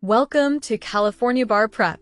Welcome to California Bar Prep,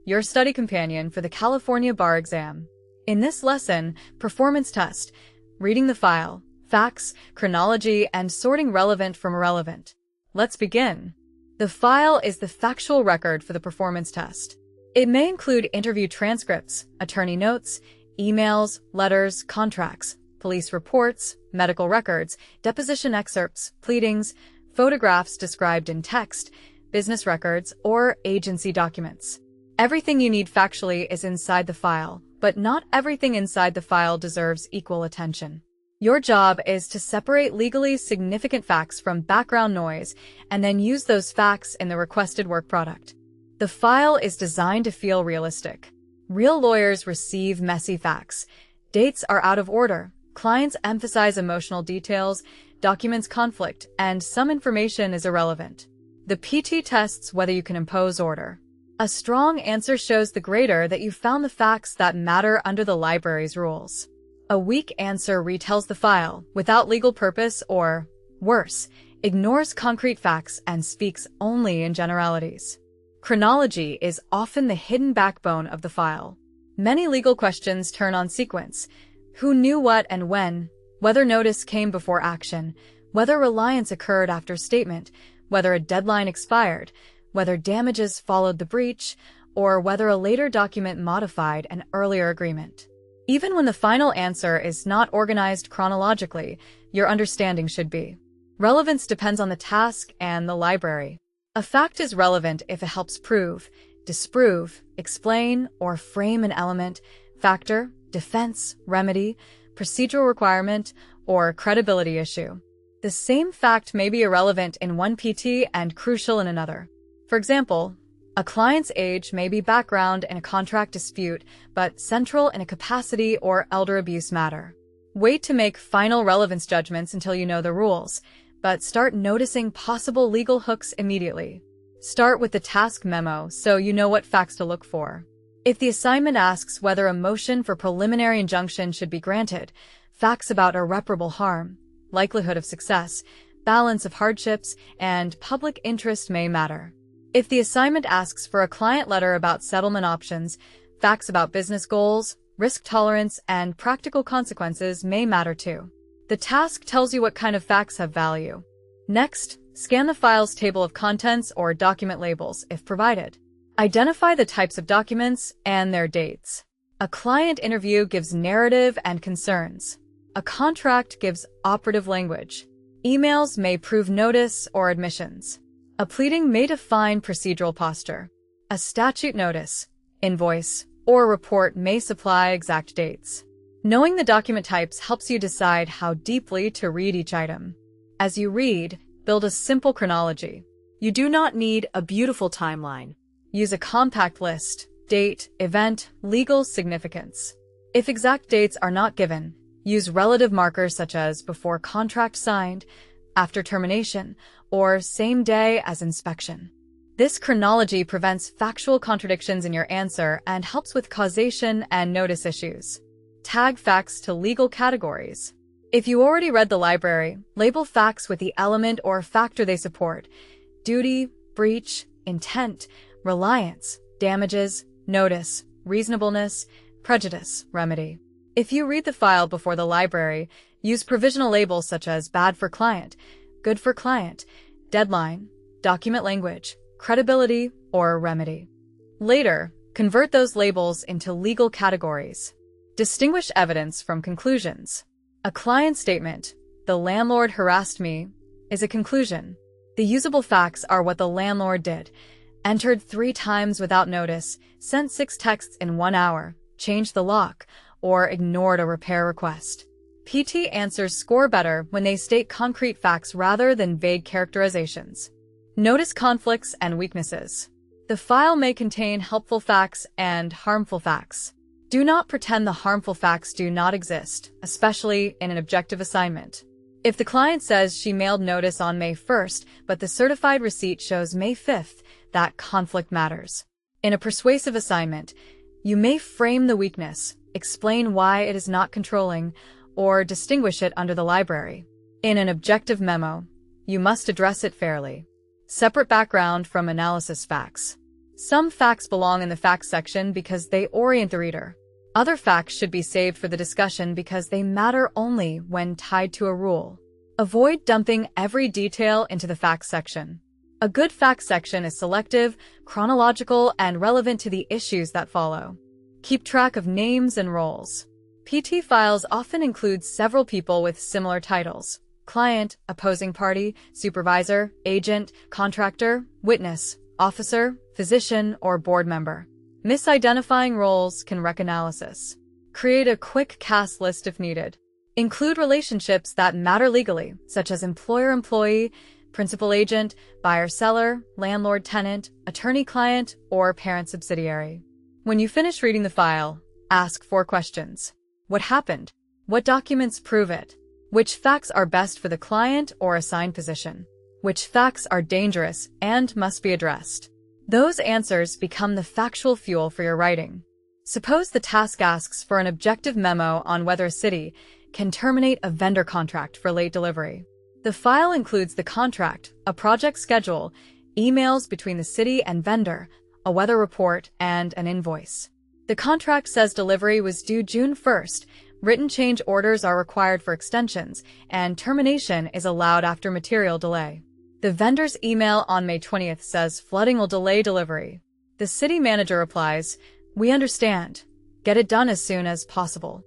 your study companion for the California Bar exam. In this lesson, performance test, reading the file, facts, chronology, and sorting relevant from irrelevant. Let's begin. The file is the factual record for the performance test. It may include interview transcripts, attorney notes, emails, letters, contracts, police reports, medical records, deposition excerpts, pleadings, photographs described in text, business records, or agency documents. Everything you need factually is inside the file, but not everything inside the file deserves equal attention. Your job is to separate legally significant facts from background noise and then use those facts in the requested work product. The file is designed to feel realistic. Real lawyers receive messy facts. Dates are out of order. Clients emphasize emotional details, documents conflict, and some information is irrelevant. The PT tests whether you can impose order. A strong answer shows the grader that you found the facts that matter under the library's rules. A weak answer retells the file without legal purpose or, worse, ignores concrete facts and speaks only in generalities. Chronology is often the hidden backbone of the file. Many legal questions turn on sequence. Who knew what and when, whether notice came before action, whether reliance occurred after statement, whether a deadline expired, whether damages followed the breach, or whether a later document modified an earlier agreement. Even when the final answer is not organized chronologically, your understanding should be. Relevance depends on the task and the library. A fact is relevant if it helps prove, disprove, explain, or frame an element, factor, defense, remedy, procedural requirement, or credibility issue. The same fact may be irrelevant in one PT and crucial in another. For example, a client's age may be background in a contract dispute, but central in a capacity or elder abuse matter. Wait to make final relevance judgments until you know the rules, but start noticing possible legal hooks immediately. Start with the task memo so you know what facts to look for. If the assignment asks whether a motion for preliminary injunction should be granted, facts about irreparable harm, likelihood of success, balance of hardships, and public interest may matter. If the assignment asks for a client letter about settlement options, facts about business goals, risk tolerance, and practical consequences may matter too. The task tells you what kind of facts have value. Next, scan the file's table of contents or document labels if provided. Identify the types of documents and their dates. A client interview gives narrative and concerns. A contract gives operative language. Emails may prove notice or admissions. A pleading may define procedural posture. A statute notice, invoice, or report may supply exact dates. Knowing the document types helps you decide how deeply to read each item. As you read, build a simple chronology. You do not need a beautiful timeline. Use a compact list, date, event, legal significance. If exact dates are not given, use relative markers such as before contract signed, after termination, or same day as inspection. This chronology prevents factual contradictions in your answer and helps with causation and notice issues. Tag facts to legal categories. If you already read the library, label facts with the element or factor they support: duty, breach, intent, reliance, damages, notice, reasonableness, prejudice, remedy. If you read the file before the library, use provisional labels such as bad for client, good for client, deadline, document language, credibility, or remedy. Later, convert those labels into legal categories. Distinguish evidence from conclusions. A client statement, "The landlord harassed me," is a conclusion. The usable facts are what the landlord did: entered 3 times without notice, sent 6 texts in 1 hour, changed the lock, or ignored a repair request. PT answers score better when they state concrete facts rather than vague characterizations. Notice conflicts and weaknesses. The file may contain helpful facts and harmful facts. Do not pretend the harmful facts do not exist, especially in an objective assignment. If the client says she mailed notice on May 1st, but the certified receipt shows May 5th, that conflict matters. In a persuasive assignment, you may frame the weakness, explain why it is not controlling, or distinguish it under the library. In an objective memo, you must address it fairly. Separate background from analysis facts. Some facts belong in the facts section because they orient the reader. Other facts should be saved for the discussion because they matter only when tied to a rule. Avoid dumping every detail into the facts section. A good facts section is selective, chronological, and relevant to the issues that follow. Keep track of names and roles. PT files often include several people with similar titles: client, opposing party, supervisor, agent, contractor, witness, officer, physician, or board member. Misidentifying roles can wreck analysis. Create a quick cast list if needed. Include relationships that matter legally, such as employer-employee, principal-agent, buyer-seller, landlord-tenant, attorney-client, or parent-subsidiary. When you finish reading the file, ask 4 questions. What happened? What documents prove it? Which facts are best for the client or assigned position? Which facts are dangerous and must be addressed? Those answers become the factual fuel for your writing. Suppose the task asks for an objective memo on whether a city can terminate a vendor contract for late delivery. The file includes the contract, a project schedule, emails between the city and vendor, a weather report, and an invoice. The contract says delivery was due June 1st, written change orders are required for extensions, and termination is allowed after material delay. The vendor's email on May 20th says flooding will delay delivery. The city manager replies, "We understand. Get it done as soon as possible."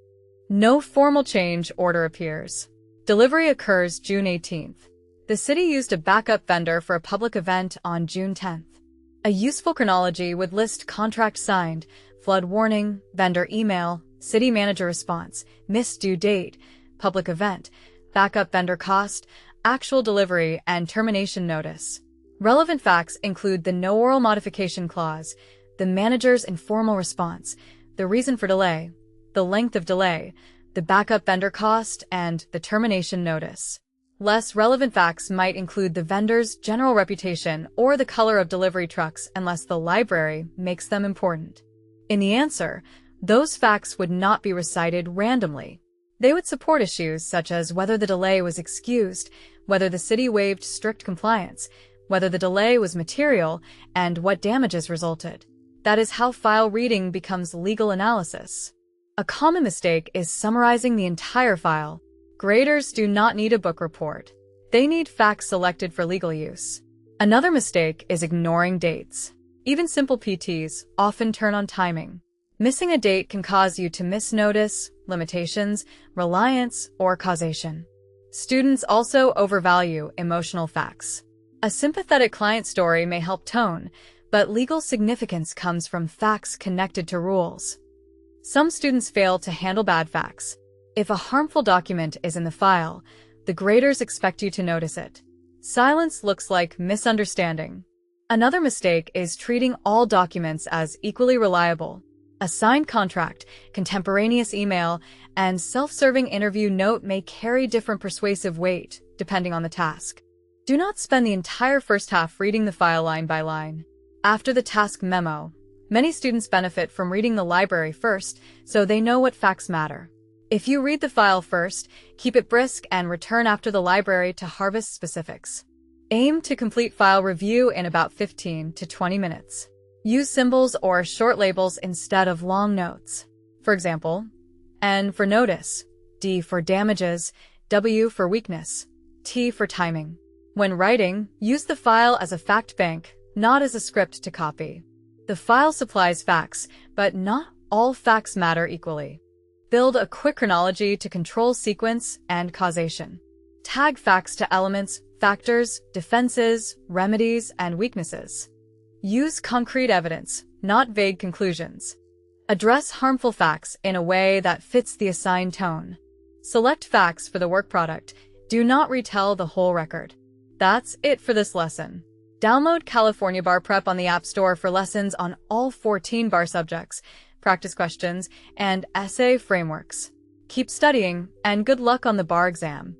No formal change order appears. Delivery occurs June 18th. The city used a backup vendor for a public event on June 10th. A useful chronology would list contract signed, flood warning, vendor email, city manager response, missed due date, public event, backup vendor cost, actual delivery, and termination notice. Relevant facts include the no oral modification clause, the manager's informal response, the reason for delay, the length of delay, the backup vendor cost, and the termination notice. Less relevant facts might include the vendor's general reputation or the color of delivery trucks unless the library makes them important. In the answer, those facts would not be recited randomly. They would support issues such as whether the delay was excused, whether the city waived strict compliance, whether the delay was material, and what damages resulted. That is how file reading becomes legal analysis. A common mistake is summarizing the entire file. Graders do not need a book report. They need facts selected for legal use. Another mistake is ignoring dates. Even simple PTs often turn on timing. Missing a date can cause you to miss notice, limitations, reliance, or causation. Students also overvalue emotional facts. A sympathetic client story may help tone, but legal significance comes from facts connected to rules. Some students fail to handle bad facts. If a harmful document is in the file, the graders expect you to notice it. Silence looks like misunderstanding. Another mistake is treating all documents as equally reliable. A signed contract, contemporaneous email, and self-serving interview note may carry different persuasive weight, depending on the task. Do not spend the entire first half reading the file line by line. After the task memo, many students benefit from reading the library first, so they know what facts matter. If you read the file first, keep it brisk and return after the library to harvest specifics. Aim to complete file review in about 15 to 20 minutes. Use symbols or short labels instead of long notes. For example, N for notice, D for damages, W for weakness, T for timing. When writing, use the file as a fact bank, not as a script to copy. The file supplies facts, but not all facts matter equally. Build a quick chronology to control sequence and causation. Tag facts to elements, factors, defenses, remedies, and weaknesses. Use concrete evidence, not vague conclusions. Address harmful facts in a way that fits the assigned tone. Select facts for the work product. Do not retell the whole record. That's it for this lesson. Download California Bar Prep on the App Store for lessons on all 14 bar subjects, practice questions, and essay frameworks. Keep studying, and good luck on the bar exam.